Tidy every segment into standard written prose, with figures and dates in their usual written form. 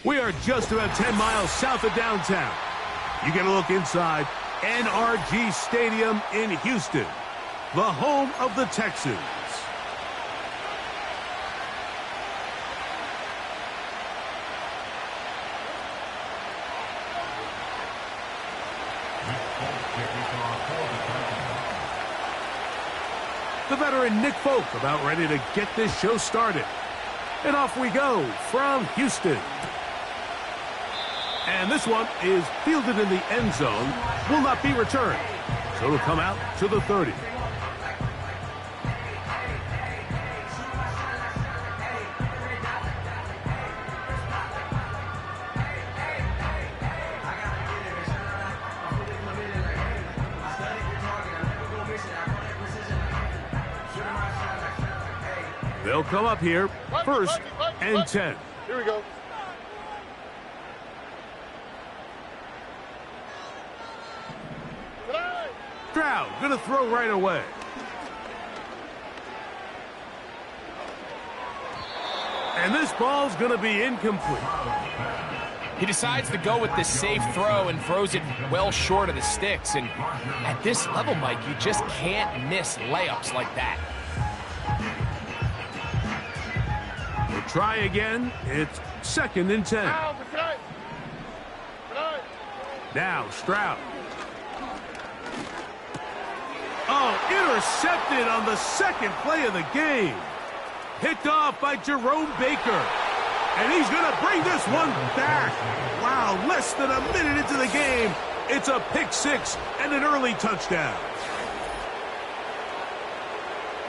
We are just about 10 miles south of downtown. You get a look inside NRG Stadium in Houston, the home of the Texans. The veteran Nick Folk about ready to get this show started. And off we go from Houston. And this one is fielded in the end zone, will not be returned. So it'll come out to the 30. They'll come up here, first and 10. Here we go. Stroud going to throw right away. And this ball's going to be incomplete. He decides to go with this safe throw and throws it well short of the sticks. And at this level, Mike, you just can't miss layups like that. We'll try again. It's second and 10. Now Stroud. Oh, intercepted on the second play of the game. Picked off by Jerome Baker. And he's going to bring this one back. Wow, less than a minute into the game. It's a pick six and an early touchdown.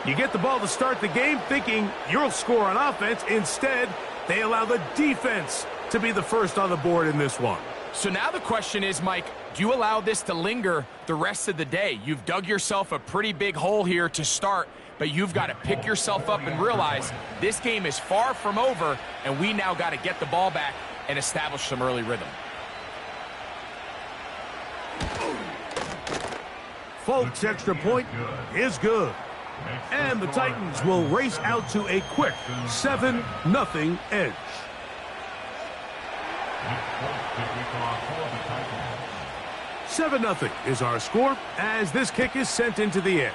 You get the ball to start the game thinking you'll score on offense. Instead, they allow the defense to be the first on the board in this one. So now the question is, Mike, do you allow this to linger the rest of the day? You've dug yourself a pretty big hole here to start, but you've got to pick yourself up and realize this game is far from over, and we now got to get the ball back and establish some early rhythm. Folks' extra point is good. And the Titans will race out to a quick 7-0 edge. 7-0 is our score as this kick is sent into the air.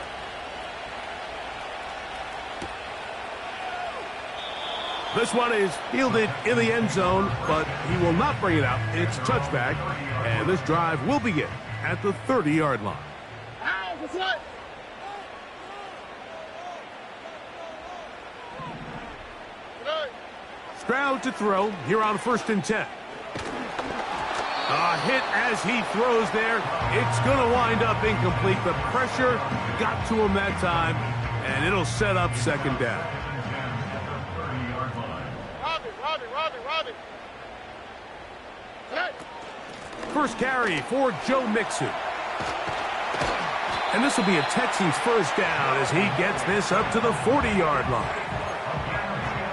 This one is fielded in the end zone, but he will not bring it out. It's touchback, and this drive will begin at the 30-yard line. Stroud to throw here on first and 10. A hit as he throws there. It's going to wind up incomplete. The pressure got to him that time, and it'll set up second down. Robbie. First carry for Joe Mixon. And this will be a Texans first down as he gets this up to the 40-yard line.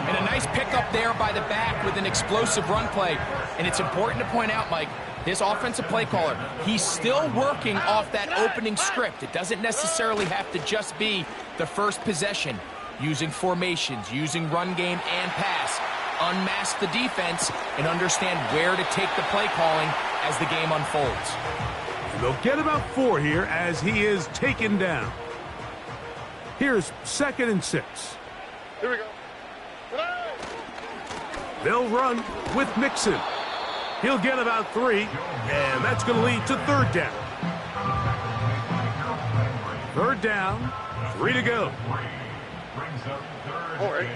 And a nice pickup there by the back with an explosive run play. And it's important to point out, Mike, this offensive play caller, he's still working off that opening script. It doesn't necessarily have to just be the first possession. Using formations, using run game and pass. Unmask the defense and understand where to take the play calling as the game unfolds. They'll get about 4 here as he is taken down. Here's second and 6. Here we go. They'll run with Mixon. He'll get about 3, and that's going to lead to third down. Third down, 3 to go. All right.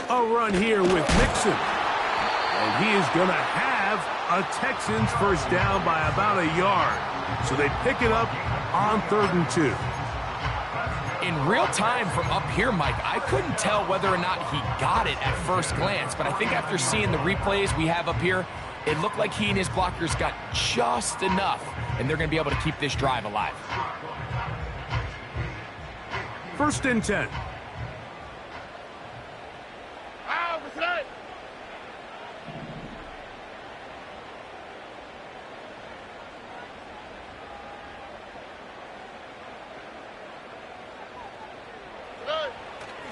A run here with Mixon. And he is going to have a Texans first down by about a yard. So they pick it up on 3rd and 2. In real time from up here, Mike, I couldn't tell whether or not he got it at first glance, but I think after seeing the replays we have up here, it looked like he and his blockers got just enough, and they're going to be able to keep this drive alive. First and 10.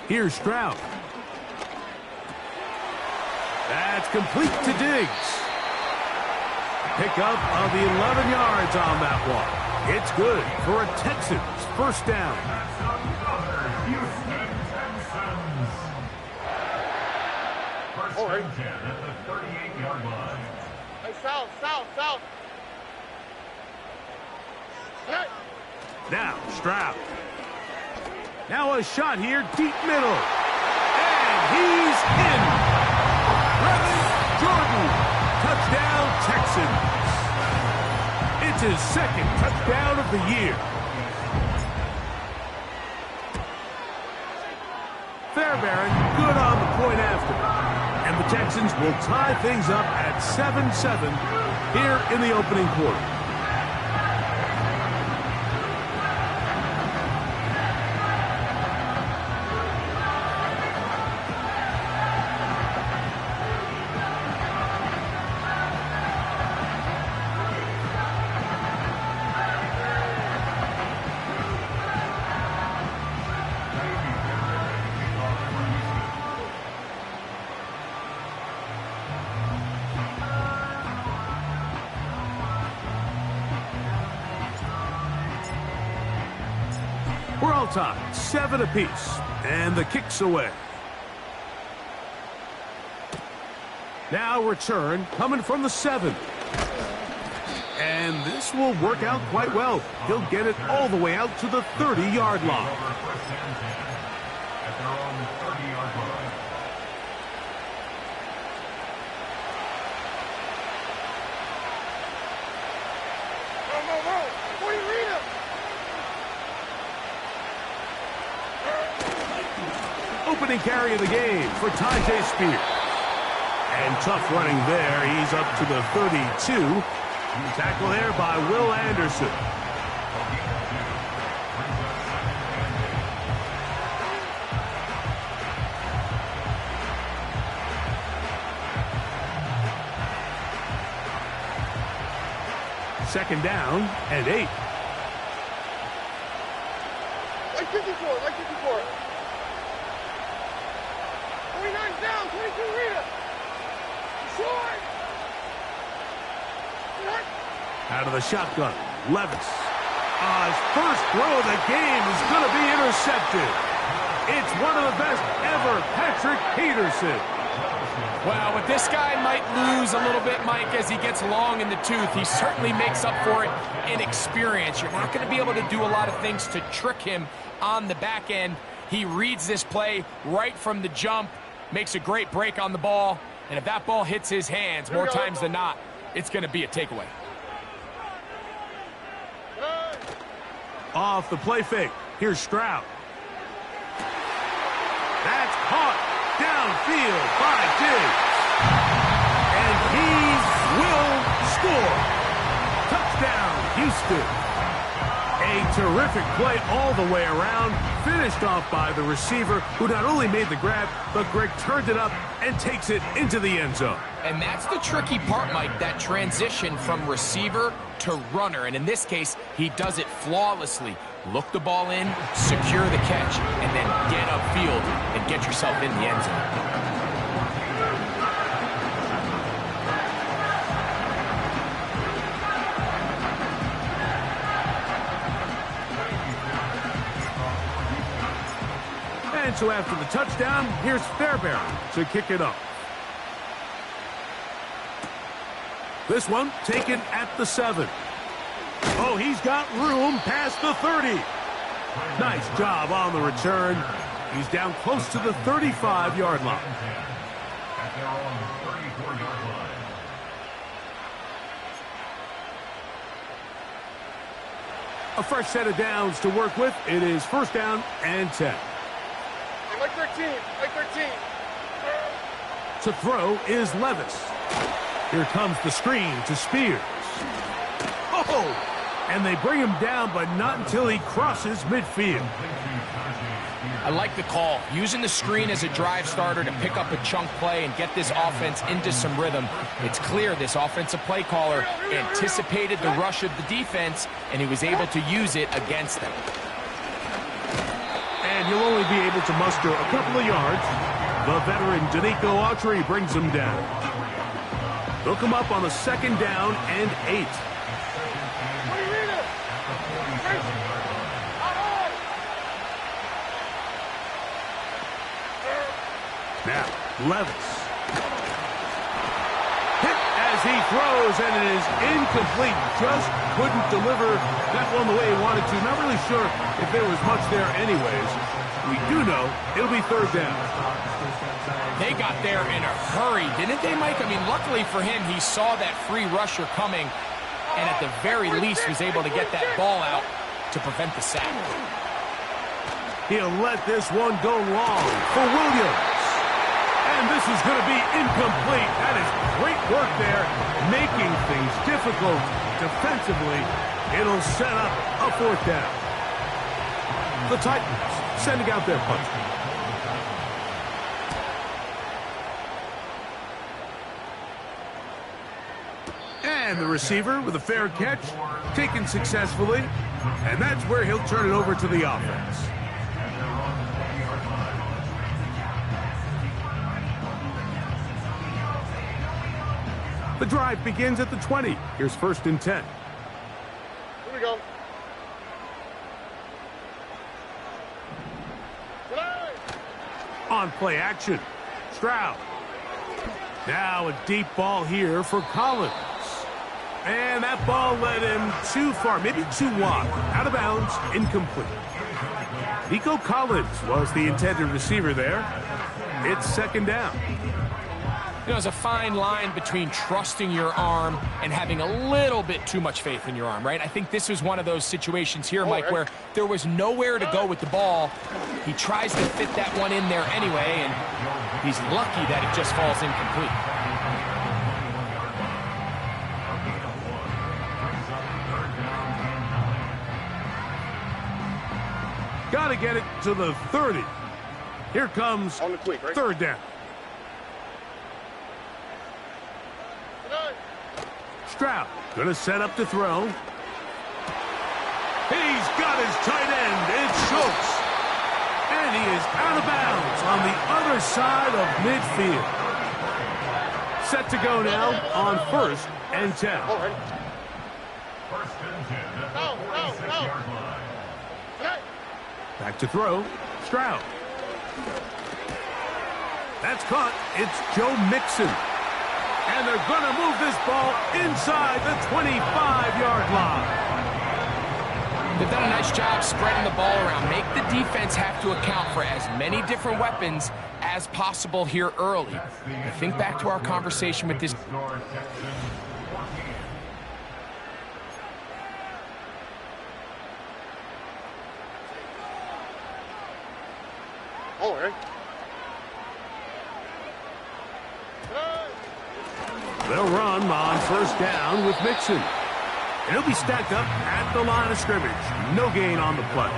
Here's Stroud. That's complete to Diggs. Pickup of the 11 yards on that one. It's good for a Texans first down. All right. At the 38-yard line. Hey, south. Hey. Now Stroud. Now a shot here, deep middle. And he's in. Jordan. Touchdown, Texans. It's his second touchdown of the year. Fairbairn good on the point after. And the Texans will tie things up at 7-7 here in the opening quarter. We're all tied, 7 apiece, and the kick's away. Now return coming from the 7. And this will work out quite well. He'll get it all the way out to the 30-yard line. Opening carry of the game for Tyjae Spears. And tough running there. He's up to the 32. Tackle there by Will Anderson. Second down and 8. Like 54. 49's down, 22 Rita. Short. Out of the shotgun, Levis. His first throw of the game is going to be intercepted. It's one of the best ever, Patrick Peterson. Well, but this guy might lose a little bit, Mike, as he gets long in the tooth. He certainly makes up for it in experience. You're not going to be able to do a lot of things to trick him on the back end. He reads this play right from the jump, makes a great break on the ball, and if that ball hits his hands more times than not, it's going to be a takeaway. Off the play fake. Here's Stroud. That's caught downfield by Diggs. And he will score. Touchdown, Houston. A terrific play all the way around. Finished off by the receiver, who not only made the grab, but Greg turned it up and takes it into the end zone. And that's the tricky part, Mike, that transition from receiver to runner. And in this case, he does it flawlessly. Look the ball in, secure the catch, and then get upfield and get yourself in the end zone. And so after the touchdown, here's Fairbairn to kick it up. This one taken at the 7. Oh, he's got room past the 30. Nice job on the return. He's down close to the 35-yard line. A fresh set of downs to work with. It is first down and 10. Like 13. To throw is Levis. Here comes the screen to Spears. Oh! And they bring him down, but not until he crosses midfield. I like the call. Using the screen as a drive starter to pick up a chunk play and get this offense into some rhythm. It's clear this offensive play caller anticipated the rush of the defense, and he was able to use it against them. And he'll only be able to muster a couple of yards. The veteran Danico Autry brings him down. They'll come up on a 2nd down and 8. Now, Levis. Hit as he throws, and it is incomplete. Just couldn't deliver that one the way he wanted to. Not really sure if there was much there anyways. We do know it'll be 3rd down. They got there in a hurry, didn't they, Mike? I mean, luckily for him, he saw that free rusher coming, and at the very least was able to get that ball out to prevent the sack. He'll let this one go long for Williams. And this is going to be incomplete. That is great work there, making things difficult defensively. It'll set up a 4th down. The Titans sending out their punter. And the receiver with a fair catch, taken successfully. And that's where he'll turn it over to the offense. The drive begins at the 20. Here's 1st and 10. Here we go. On play action, Stroud. Now a deep ball here for Collins. And that ball led him too far, maybe too wide. Out of bounds, incomplete. Nico Collins was the intended receiver there. It's 2nd down. You know, there's a fine line between trusting your arm and having a little bit too much faith in your arm, right? I think this was one of those situations here, Mike, where there was nowhere to go with the ball. He tries to fit that one in there anyway, and he's lucky that it just falls incomplete. Got to get it to the 30. Here comes 3rd down. Stroud going to set up to throw. He's got his tight end. It's Schultz. And he is out of bounds on the other side of midfield. Set to go now on 1st and 10. Back to throw. Stroud. That's caught. It's Joe Mixon. And they're going to move this ball inside the 25-yard line. They've done a nice job spreading the ball around. Make the defense have to account for as many different weapons as possible here early. I think back to our conversation with this. All right. They'll run on 1st down with Mixon. And he'll be stacked up at the line of scrimmage. No gain on the play.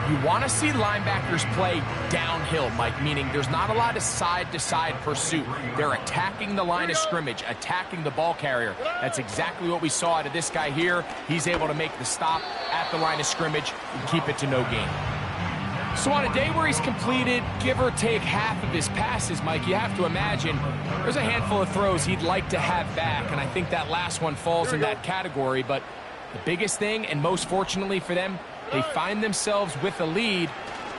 You want to see linebackers play downhill, Mike, meaning there's not a lot of side-to-side pursuit. They're attacking the line of scrimmage, attacking the ball carrier. That's exactly what we saw out of this guy here. He's able to make the stop at the line of scrimmage and keep it to no gain. So on a day where he's completed, give or take half of his passes, Mike, you have to imagine there's a handful of throws he'd like to have back, and I think that last one falls in that category. But the biggest thing, and most fortunately for them, they find themselves with a lead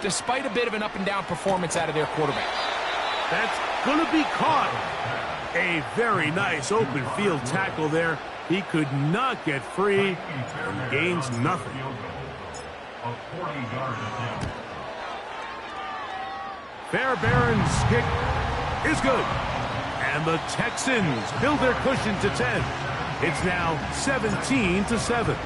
despite a bit of an up-and-down performance out of their quarterback. That's going to be caught. A very nice open field tackle there. He could not get free and gains nothing. Fairbairn's kick is good. And the Texans build their cushion to 10. It's now 17-7.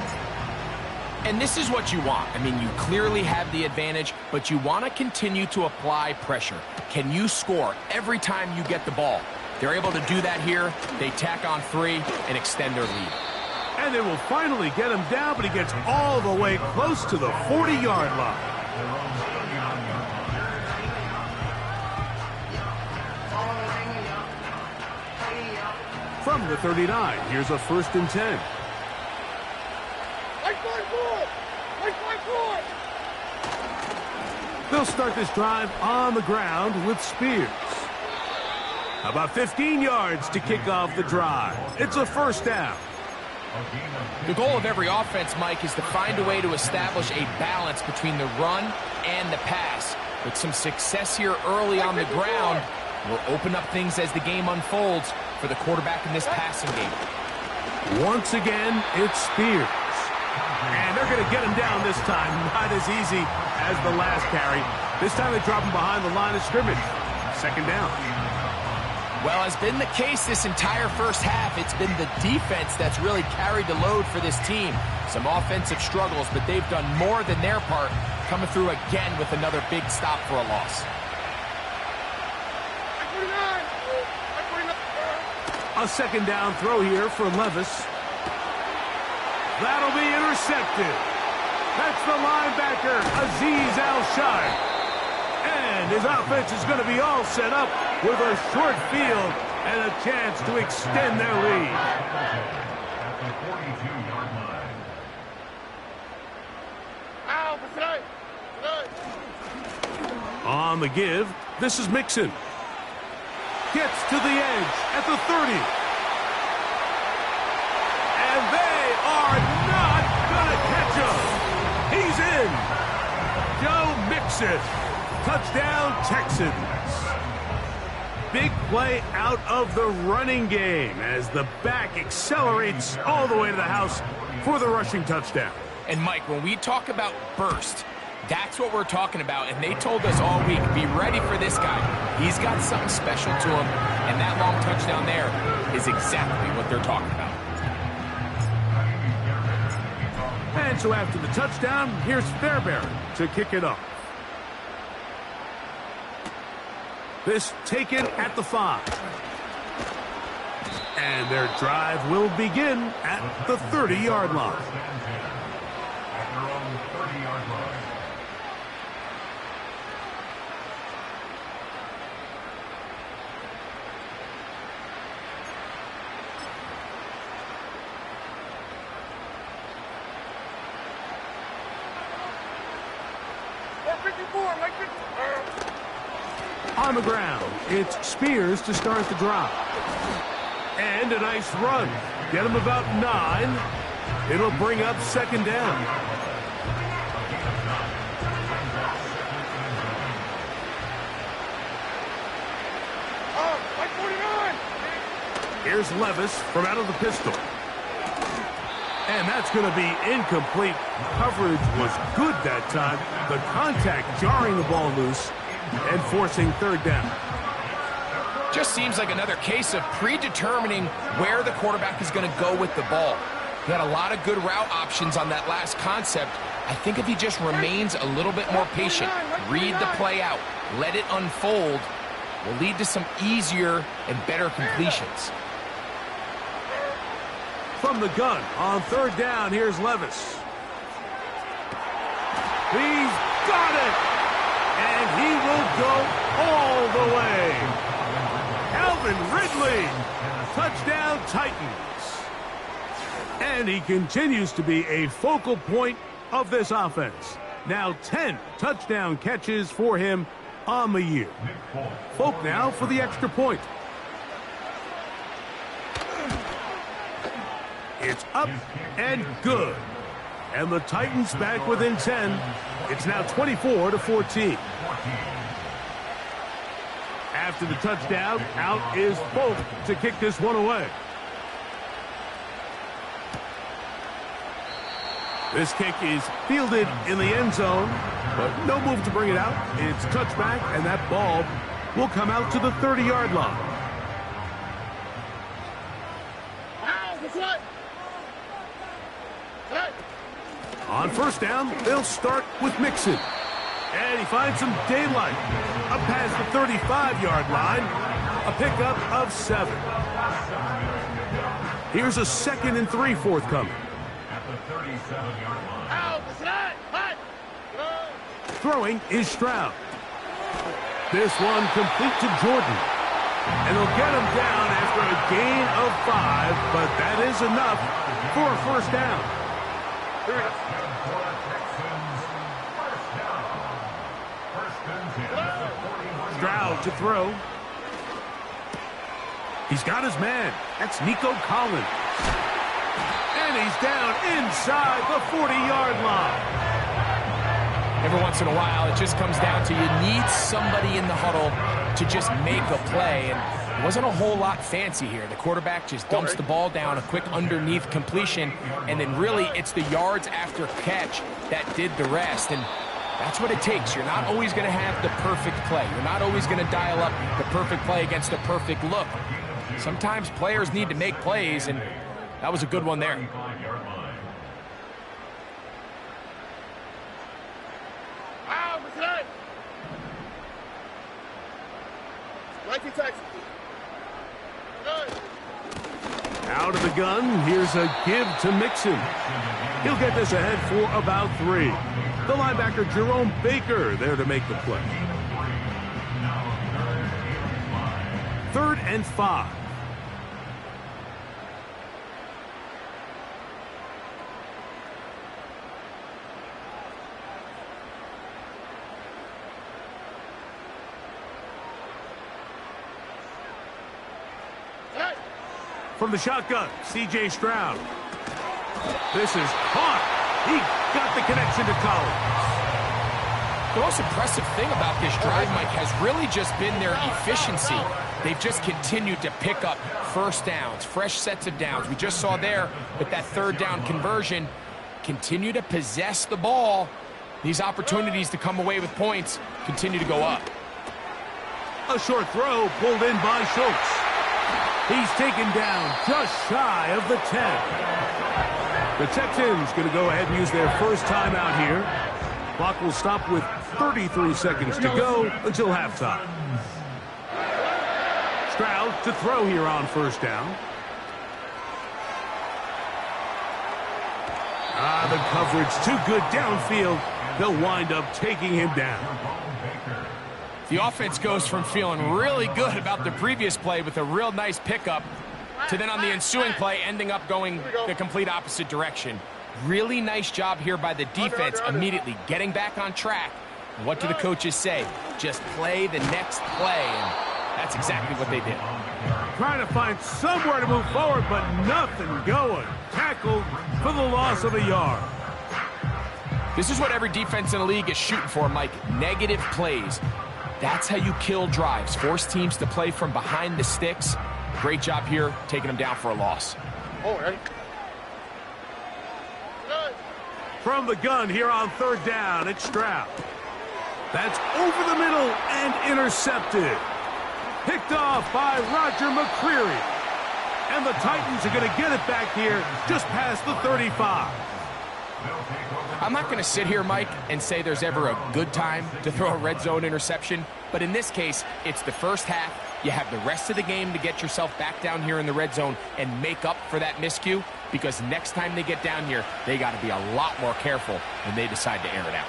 And this is what you want. I mean, you clearly have the advantage, but you want to continue to apply pressure. Can you score every time you get the ball? They're able to do that here. They tack on 3 and extend their lead. And they will finally get him down, but he gets all the way close to the 40-yard line. From the 39, here's a 1st and 10. They'll start this drive on the ground with Spears. About 15 yards to kick off the drive. It's a first down. The goal of every offense, Mike, is to find a way to establish a balance between the run and the pass. With some success here early on the ground, will open up things as the game unfolds for the quarterback in this passing game. Once again, it's Spears. And they're going to get him down this time. Not as easy as the last carry. This time they drop him behind the line of scrimmage. Second down. Well, as been the case this entire first half, it's been the defense that's really carried the load for this team. Some offensive struggles, but they've done more than their part, coming through again with another big stop for a loss. A second down throw here for Levis. That'll be intercepted. That's the linebacker, Azeez Al-Shai. And his offense is going to be all set up with a short field and a chance to extend their lead. At the 42-yard line. On the give, this is Mixon. Gets to the edge at the 30. And they are not going to catch him. He's in. Joe Mixon. Touchdown, Texans. Big play out of the running game as the back accelerates all the way to the house for the rushing touchdown. And, Mike, when we talk about burst, that's what we're talking about, and they told us all week, be ready for this guy. He's got something special to him, and that long touchdown there is exactly what they're talking about. And so after the touchdown, here's Fairbairn to kick it off. This taken at the 5. And their drive will begin at the 30-yard line. At their own 30-yard line. On the ground, it's Spears to start the drive. And a nice run. Get him about 9. It'll bring up second down. Here's Levis from out of the pistol. And that's going to be incomplete. Coverage was good that time. The contact jarring the ball loose and forcing third down. Just seems like another case of predetermining where the quarterback is going to go with the ball. He had a lot of good route options on that last concept. I think if he just remains a little bit more patient, read the play out, let it unfold, will lead to some easier and better completions. From the gun on third down, here's Levis. He's got it! And he will go all the way. Calvin Ridley, touchdown Titans. And he continues to be a focal point of this offense. Now 10 touchdown catches for him on the year. Folk now for the extra point. It's up and good. And the Titans back within 10. It's now 24-14. After the touchdown, out is Folk to kick this one away. This kick is fielded in the end zone, but no move to bring it out. It's touchback, and that ball will come out to the 30-yard line. On first down, they'll start with Mixon. And he finds some daylight. Up past the 35-yard line. A pickup of 7. Here's a 2nd and 3 forthcoming. At the 37-yard line. Throwing is Stroud. This one complete to Jordan. And they'll get him down after a gain of 5, but that is enough for a first down. Stroud to throw. He's got his man. That's Nico Collins. And he's down inside the 40-yard line. Every once in a while, it just comes down to you need somebody in the huddle to just make a play. And it wasn't a whole lot fancy here. The quarterback just dumps the ball down, a quick underneath completion, and then really it's the yards after catch that did the rest. And that's what it takes. You're not always going to have the perfect play. You're not always going to dial up the perfect play against the perfect look. Sometimes players need to make plays, and that was a good one there. Out of the gun, here's a give to Mixon. He'll get this ahead for about 3. The linebacker, Jerome Baker, there to make the play. 3rd and 5. From the shotgun, C.J. Stroud. This is caught. He got the connection to Collins. The most impressive thing about this drive, Mike, has really just been their efficiency. They've just continued to pick up first downs, fresh sets of downs. We just saw there with that 3rd down conversion, continue to possess the ball. These opportunities to come away with points continue to go up. A short throw pulled in by Schultz. He's taken down just shy of the 10. The Texans going to go ahead and use their first timeout here. Clock will stop with 33 seconds to go until halftime. Stroud to throw here on 1st down. The coverage too good downfield. They'll wind up taking him down. The offense goes from feeling really good about the previous play with a real nice pickup to then on the ensuing play ending up going the complete opposite direction. Really nice job here by the defense immediately getting back on track. And what do the coaches say? Just play the next play. And that's exactly what they did. Trying to find somewhere to move forward, but nothing going. Tackled for the loss of a yard. This is what every defense in the league is shooting for, Mike. Negative plays. That's how you kill drives. Force teams to play from behind the sticks. Great job here, taking them down for a loss. From the gun here on 3rd down, it's Stroud. That's over the middle and intercepted. Picked off by Roger McCreary. And the Titans are going to get it back here just past the 35. I'm not going to sit here, Mike, and say there's ever a good time to throw a red zone interception, but in this case, it's the first half. You have the rest of the game to get yourself back down here in the red zone and make up for that miscue, because next time they get down here, they got to be a lot more careful when they decide to air it out.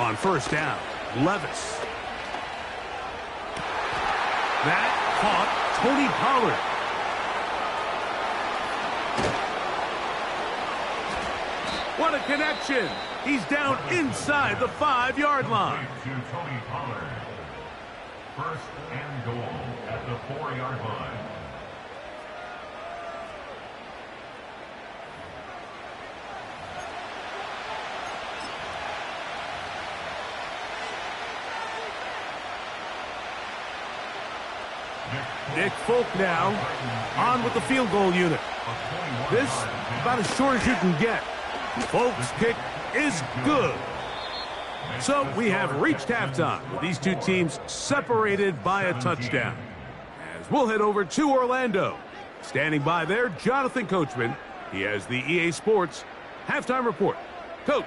On 1st down, Levis. That caught Tony Pollard. What a connection. He's down inside the 5-yard line. To Tony Pollard. 1st and goal at the 4-yard line. Nick Folk now on with the field goal unit. This about as short as you can get. Folk's kick is good. So we have reached halftime with these two teams separated by a touchdown. As we'll head over to Orlando. Standing by there, Jonathan Coachman. He has the EA Sports halftime report. Coach.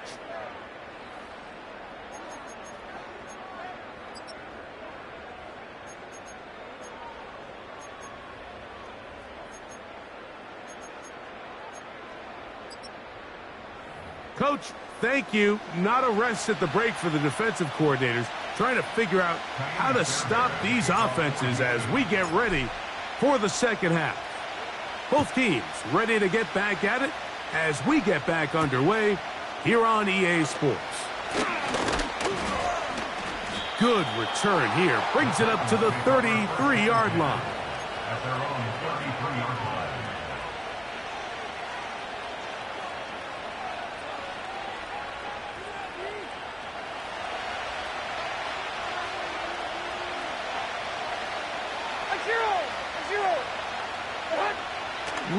Coach, thank you. Not a rest at the break for the defensive coordinators, trying to figure out how to stop these offenses as we get ready for the second half. Both teams ready to get back at it as we get back underway here on EA Sports. Good return here. Brings it up to the 33-yard line. At their own 33-yard line.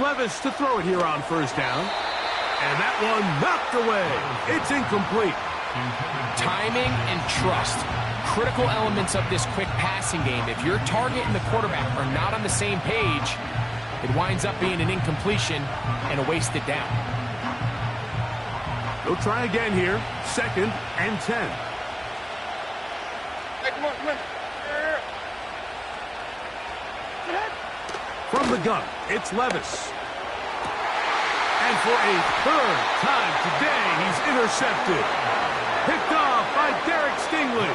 Levis to throw it here on first down. And that one knocked away. It's incomplete. Timing and trust. Critical elements of this quick passing game. If your target and the quarterback are not on the same page, it winds up being an incompletion and a wasted down. They'll try again here. 2nd and 10. Hey, come on, come on. From the gun, it's Levis. And for a 3rd time today, he's intercepted. Picked off by Derek Stingley.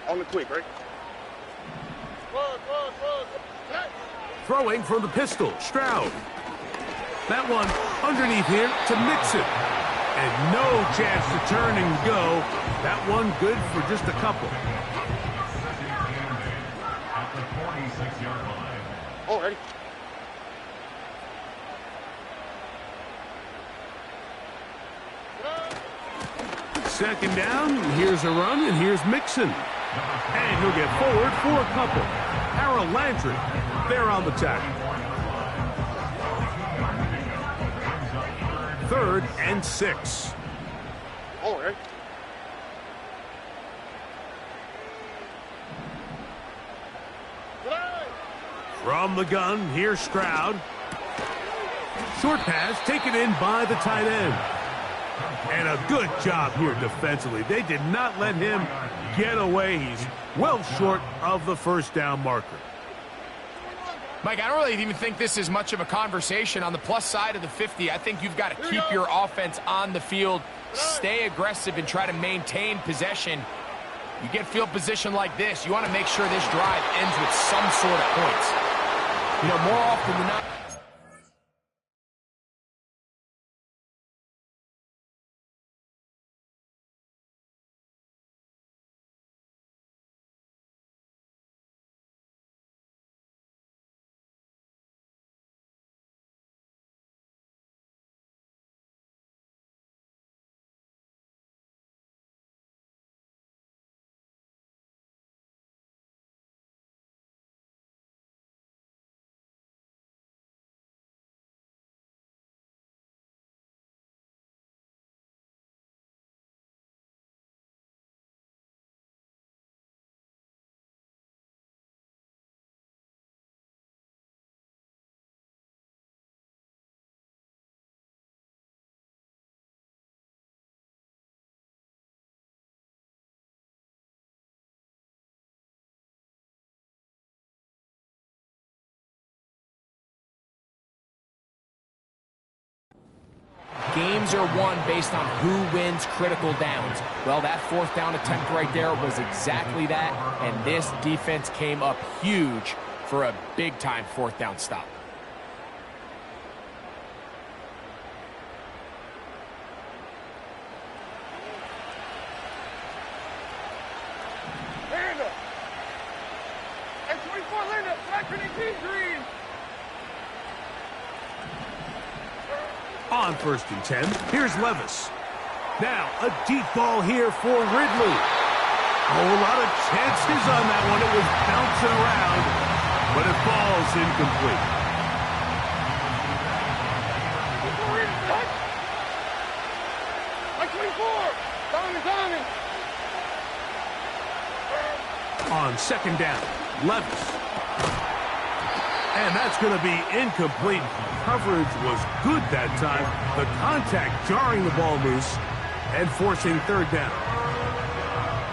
On the quick, right? Throwing from the pistol, Stroud. That one underneath here to Mixon. And no chance to turn and go. That one good for just a couple. At the 46-yard line. Already. Second down, here's a run, and here's Mixon. And he'll get forward for a couple. Harold Landry, there on the tackle. 3rd and 6. All right. From the gun, here's Stroud. Short pass taken in by the tight end. And a good job here defensively. They did not let him get away. He's well short of the first down marker. Mike, I don't really even think this is much of a conversation. On the plus side of the 50, I think you've got to keep your offense on the field, stay aggressive, and try to maintain possession. You get field position like this, you want to make sure this drive ends with some sort of points. You know, more often than not, games are won based on who wins critical downs. Well, that 4th down attempt right there was exactly that, and this defense came up huge for a big-time 4th down stop. On 1st and 10, here's Levis. Now, a deep ball here for Ridley. Oh, a lot of chances on that one. It was bouncing around, but it falls incomplete. On 2nd down, Levis. And that's going to be incomplete. Coverage was good that time. The contact jarring the ball loose and forcing 3rd down.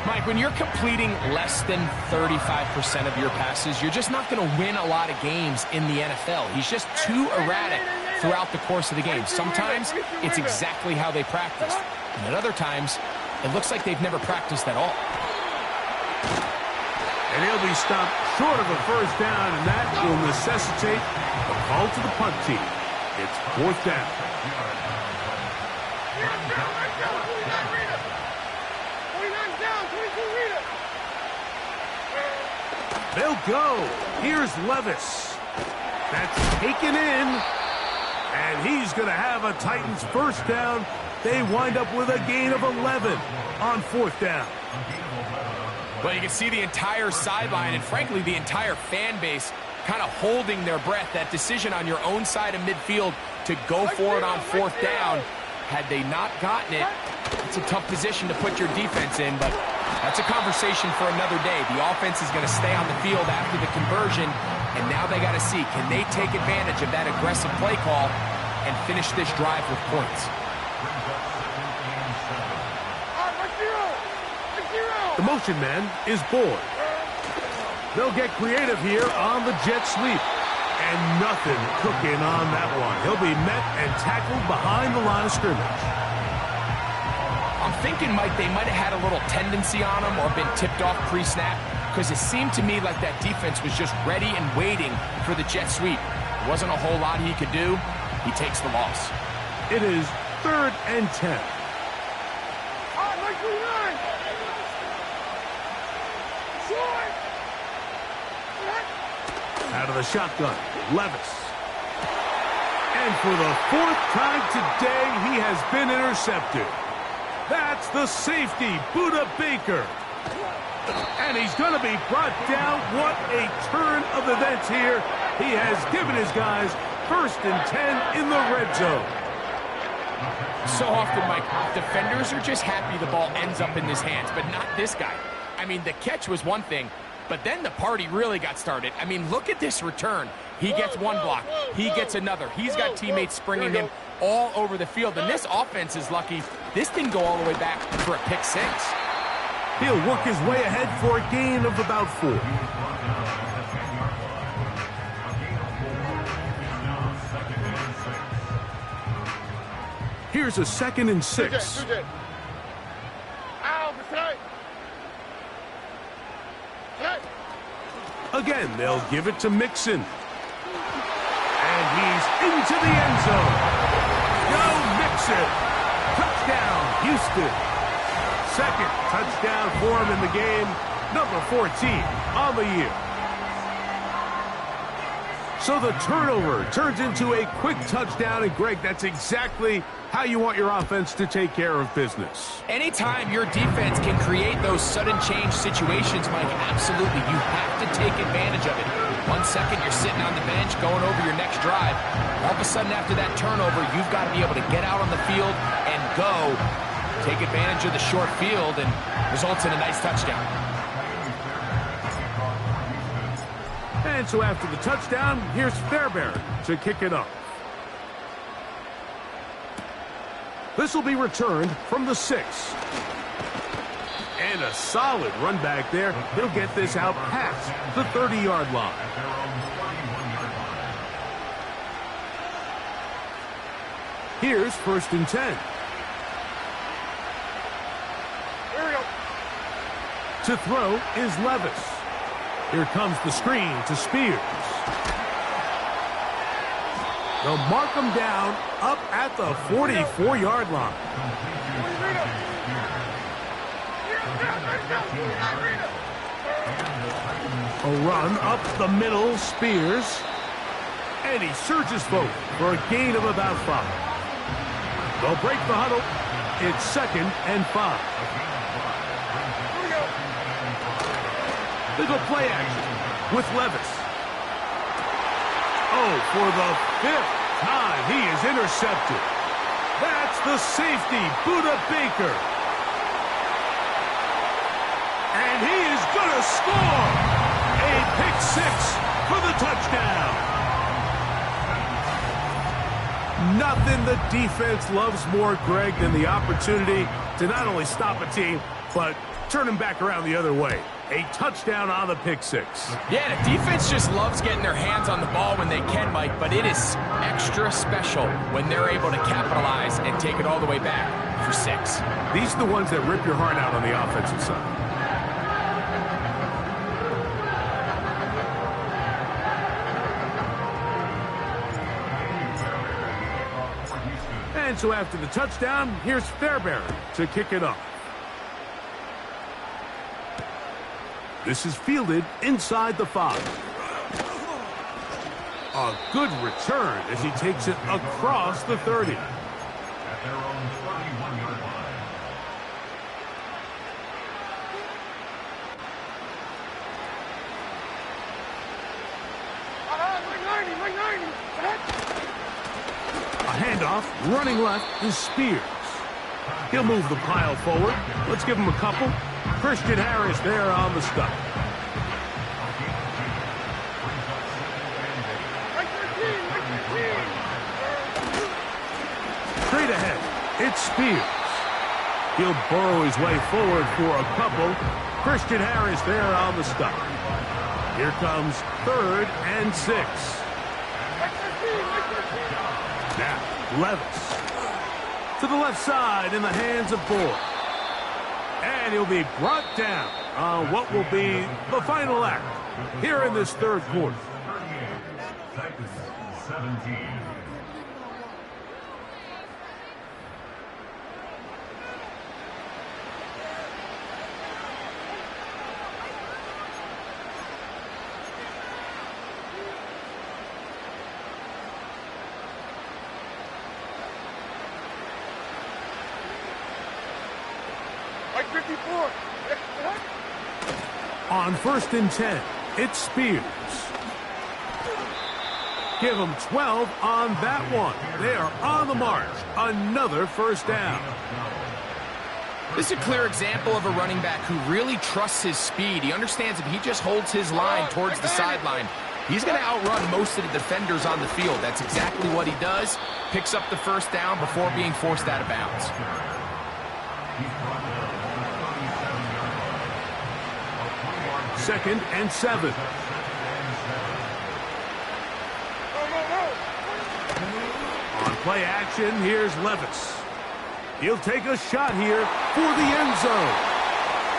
Mike, when you're completing less than 35% of your passes, you're just not going to win a lot of games in the NFL. He's just too erratic throughout the course of the game. Sometimes it's exactly how they practiced. And at other times, it looks like they've never practiced at all. be stopped short of a first down, and that will necessitate a call to the punt team. It's fourth down. They'll go. Here's Levis. That's taken in. And he's going to have a Titans first down. They wind up with a gain of 11 on fourth down. Well, you can see the entire sideline and, frankly, the entire fan base kind of holding their breath. That decision on your own side of midfield to go for it on fourth down, had they not gotten it, it's a tough position to put your defense in, but that's a conversation for another day. The offense is going to stay on the field after the conversion, and now they got to see, can they take advantage of that aggressive play call and finish this drive with points? The motion man is Boyd. They'll get creative here on the jet sweep. And nothing cooking on that one. He'll be met and tackled behind the line of scrimmage. I'm thinking, Mike, they might have had a little tendency on him or been tipped off pre-snap, because it seemed to me like that defense was just ready and waiting for the jet sweep. There wasn't a whole lot he could do. He takes the loss. It is 3rd and 10. Out of the shotgun, Levis. And for the 4th time today, he has been intercepted. That's the safety, Buda Baker. And he's going to be brought down. What a turn of events here. He has given his guys 1st and 10 in the red zone. So often, Mike, defenders are just happy the ball ends up in his hands, but not this guy. I mean, the catch was one thing, but then the party really got started. I mean, look at this return. He gets one block. He gets another. He's got teammates springing him all over the field. And this offense is lucky. This didn't go all the way back for a pick six. He'll work his way ahead for a gain of about 4. Here's a 2nd and 6. Again, they'll give it to Mixon. And he's into the end zone. Go Mixon. Touchdown, Houston. 2nd touchdown for him in the game. Number 14 on the year. So the turnover turns into a quick touchdown. And, Greg, that's exactly how you want your offense to take care of business. Anytime your defense can create those sudden change situations, Mike, absolutely, you have to take advantage of it. 1 second, you're sitting on the bench going over your next drive. All of a sudden, after that turnover, you've got to be able to get out on the field and go. Take advantage of the short field, and results in a nice touchdown. And so after the touchdown, here's Fairbairn to kick it up. This will be returned from the 6. And a solid run back there. He'll get this out past the 30-yard line. Here's 1st and 10. To throw is Levis. Here comes the screen to Spears. They'll mark him down up at the 44-yard line. A run up the middle, Spears. And he surges forward for a gain of about 5. They'll break the huddle. It's 2nd and 5. They go play action with Levis. Oh, for the 5th time, he is intercepted. That's the safety, Buda Baker. And he is going to score. A pick 6 for the touchdown. Nothing the defense loves more, Greg, than the opportunity to not only stop a team, but turn them back around the other way. A touchdown on the pick 6. Yeah, the defense just loves getting their hands on the ball when they can, Mike, but it is extra special when they're able to capitalize and take it all the way back for 6. These are the ones that rip your heart out on the offensive side. And so after the touchdown, here's Fairbairn to kick it off. This is fielded inside the 5. A good return as he takes it across the 30. At their own 31-yard line. A handoff, running left, is Spears. He'll move the pile forward. Let's give him a couple. Christian Harris there on the stop. Straight ahead, it's Spears. He'll burrow his way forward for a couple. Christian Harris there on the stop. Here comes 3rd and 6. Now, Levis. To the left side in the hands of Boyd. And he'll be brought down on what will be the final act here in this 3rd quarter. 17. On 1st and 10, it's Spears. Give them 12 on that one. They are on the march. Another 1st down. This is a clear example of a running back who really trusts his speed. He understands if he just holds his line towards the sideline, he's going to outrun most of the defenders on the field. That's exactly what he does. Picks up the 1st down before being forced out of bounds. 2nd and 7. On play action, here's Levis. He'll take a shot here for the end zone.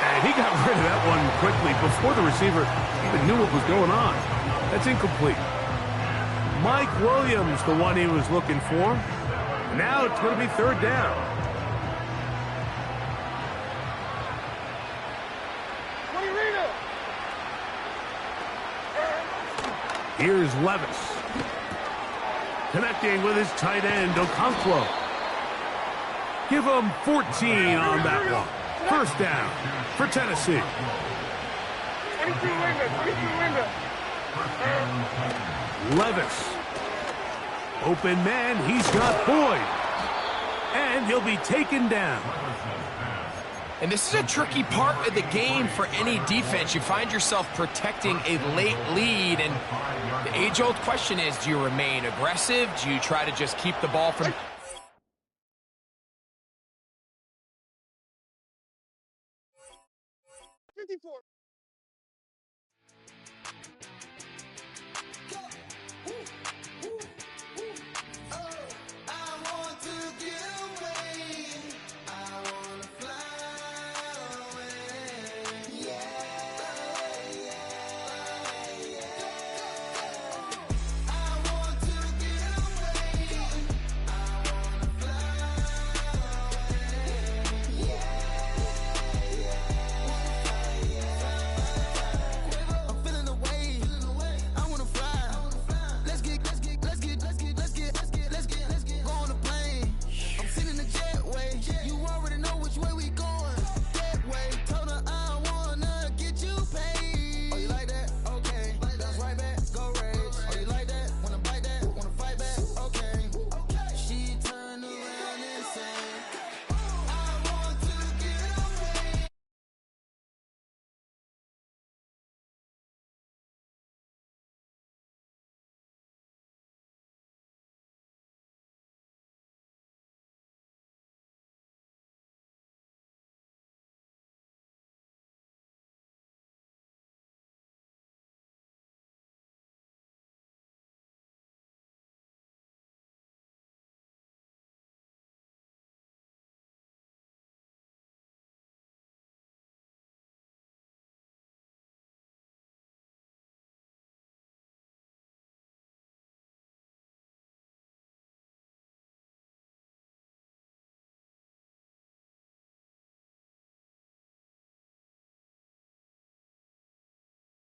And he got rid of that one quickly before the receiver even knew what was going on. That's incomplete. Mike Williams, the one he was looking for. Now it's going to be 3rd down. Here's Levis. Connecting with his tight end, Okonkwo. Give him 14 on that one. 1st down for Tennessee. 22 Levis. Open man, he's got Boyd. And he'll be taken down. And this is a tricky part of the game for any defense. You find yourself protecting a late lead, and the age-old question is, do you remain aggressive? Do you try to just keep the ball from... 54.